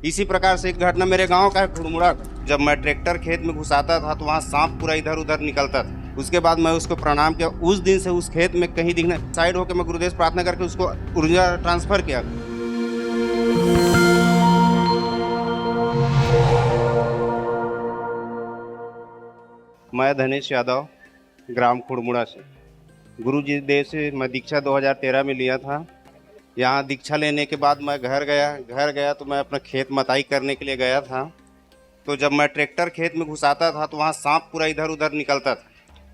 इसी प्रकार से एक घटना मेरे गांव का है खुड़मुड़ा का। जब मैं ट्रैक्टर खेत में घुसाता था तो वहाँ सांप पूरा इधर उधर निकलता था। उसके बाद मैं उसको प्रणाम किया। उस दिन से उस खेत में कहीं दिखने साइड होकर मैं गुरुदेव से प्रार्थना करके उसको ऊर्जा ट्रांसफर किया। मैं धनेश यादव, ग्राम खुड़मुड़ा से। गुरु जी देव से मैं दीक्षा 2013 में लिया था। यहाँ दीक्षा लेने के बाद मैं घर गया तो मैं अपना खेत मताई करने के लिए गया था। तो जब मैं ट्रैक्टर खेत में घुसाता था तो वहाँ सांप पूरा इधर उधर निकलता था।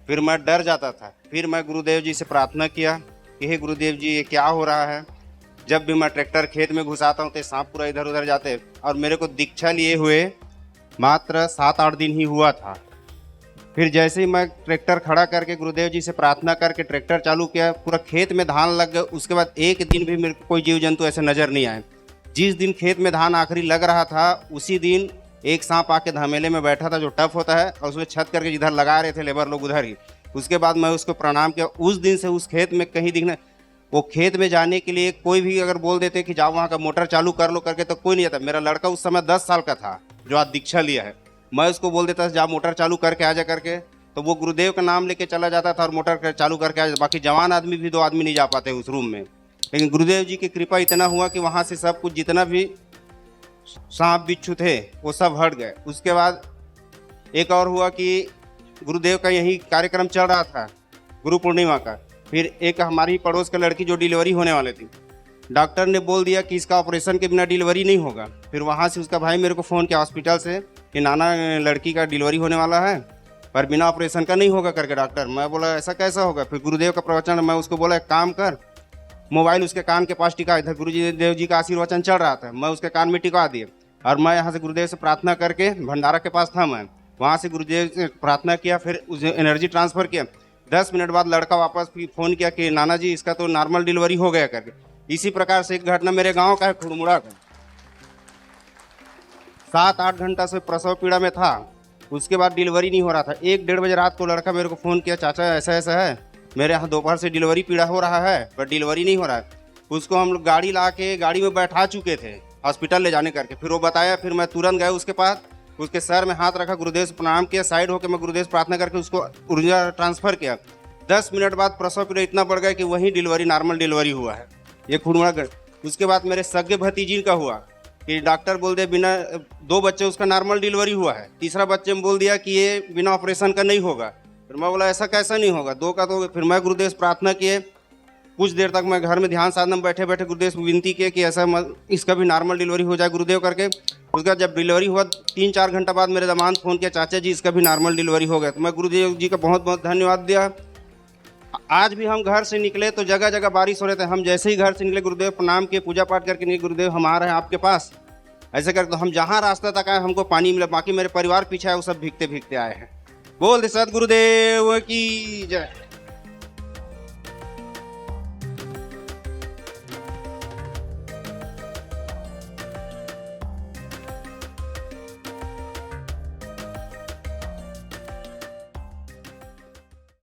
फिर मैं डर जाता था। फिर मैं गुरुदेव जी से प्रार्थना किया कि हे गुरुदेव जी, ये क्या हो रहा है। जब भी मैं ट्रैक्टर खेत में घुसाता हूँ तो सांप पूरा इधर उधर जाते। और मेरे को दीक्षा लिए हुए मात्र 7-8 दिन ही हुआ था। फिर जैसे ही मैं ट्रैक्टर खड़ा करके गुरुदेव जी से प्रार्थना करके ट्रैक्टर चालू किया, पूरा खेत में धान लग गया। उसके बाद एक दिन भी मेरे को कोई जीव जंतु ऐसे नज़र नहीं आए। जिस दिन खेत में धान आखिरी लग रहा था उसी दिन एक सांप आके धमेले में बैठा था, जो टफ होता है, और उसमें छत करके जिधर लगा रहे थे लेबर लोग उधर ही। उसके बाद मैं उसको प्रणाम किया। उस दिन से उस खेत में कहीं दिखने, वो खेत में जाने के लिए कोई भी अगर बोल देते कि जाओ वहाँ का मोटर चालू कर लो करके, तो कोई नहीं आता। मेरा लड़का उस समय 10 साल का था जो आज दीक्षा लिया है। मैं उसको बोल देता था जा मोटर चालू करके आ जा करके, तो वो गुरुदेव का नाम लेके चला जाता था और मोटर चालू करके आ जाता। बाकी जवान आदमी भी 2 आदमी नहीं जा पाते उस रूम में। लेकिन गुरुदेव जी की कृपा इतना हुआ कि वहाँ से सब कुछ जितना भी सांप बिच्छू थे वो सब हट गए। उसके बाद एक और हुआ कि गुरुदेव का यही कार्यक्रम चल रहा था गुरु पूर्णिमा का। फिर एक हमारी पड़ोस का लड़की जो डिलीवरी होने वाली थी, डॉक्टर ने बोल दिया कि इसका ऑपरेशन के बिना डिलीवरी नहीं होगा। फिर वहाँ से उसका भाई मेरे को फ़ोन किया हॉस्पिटल से कि नाना लड़की का डिलीवरी होने वाला है पर बिना ऑपरेशन का नहीं होगा करके डॉक्टर। मैं बोला ऐसा कैसा होगा। फिर गुरुदेव का प्रवचन, मैं उसको बोला एक काम कर, मोबाइल उसके कान के पास टिका। इधर गुरुदेव जी का आशीर्वचन चल रहा था, मैं उसके कान में टिका दिए। और मैं यहाँ से गुरुदेव से प्रार्थना करके भंडारा के पास था, मैं वहाँ से गुरुदेव से प्रार्थना किया, फिर उसे एनर्जी ट्रांसफ़र किया। 10 मिनट बाद लड़का वापस फ़ोन किया कि नाना जी इसका तो नॉर्मल डिलीवरी हो गया करके। इसी प्रकार से एक घटना मेरे गाँव का है खुड़मुड़ा का। 7-8 घंटा से प्रसव पीड़ा में था। उसके बाद डिलीवरी नहीं हो रहा था। 1-1:30 बजे रात को लड़का मेरे को फ़ोन किया, चाचा ऐसा ऐसा है, मेरे यहाँ दोपहर से डिलीवरी पीड़ा हो रहा है पर डिलीवरी नहीं हो रहा है। उसको हम लोग गाड़ी ला के गाड़ी में बैठा चुके थे हॉस्पिटल ले जाने करके। फिर वो बताया, फिर मैं तुरंत गया उसके पास, उसके सर में हाथ रखा, गुरुदेव से प्रणाम किया, साइड होकर मैं गुरुदेव से प्रार्थना करके उसको ऊर्जा ट्रांसफ़र किया। 10 मिनट बाद प्रसव पीड़ा इतना बढ़ गया कि वहीं डिलीवरी नॉर्मल डिलीवरी हुआ है, ये खुड़मुड़ा। उसके बाद मेरे सगे भतीजी का हुआ कि डॉक्टर बोल दिया बिना 2 बच्चे उसका नॉर्मल डिलीवरी हुआ है। तीसरा बच्चे में बोल दिया कि ये बिना ऑपरेशन का नहीं होगा। फिर मैं बोला ऐसा कैसा नहीं होगा, 2 का तो। फिर मैं गुरुदेव से प्रार्थना किए। कुछ देर तक मैं घर में ध्यान साधना में बैठे बैठे गुरुदेव से विनती किए कि ऐसा इसका भी नॉर्मल डिलीवरी हो जाए गुरुदेव करके। उसके बाद जब डिलीवरी हुआ 3-4 घंटा बाद मेरे दामाद फ़ोन किया, चाचा जी इसका भी नॉर्मल डिलीवरी हो गया। तो मैं गुरुदेव जी का बहुत बहुत धन्यवाद दिया। आज भी हम घर से निकले तो जगह जगह बारिश हो रहे थे। हम जैसे ही घर से निकले गुरुदेव प्रणाम किए, पूजा पाठ करके निकले, गुरुदेव हम आ रहे हैं आपके पास, ऐसे करके। तो हम जहाँ रास्ता तक आए हमको पानी मिला। बाकी मेरे परिवार पीछे आए, वो सब भीगते भीगते आए हैं। बोल दे सदगुरुदेव की जय।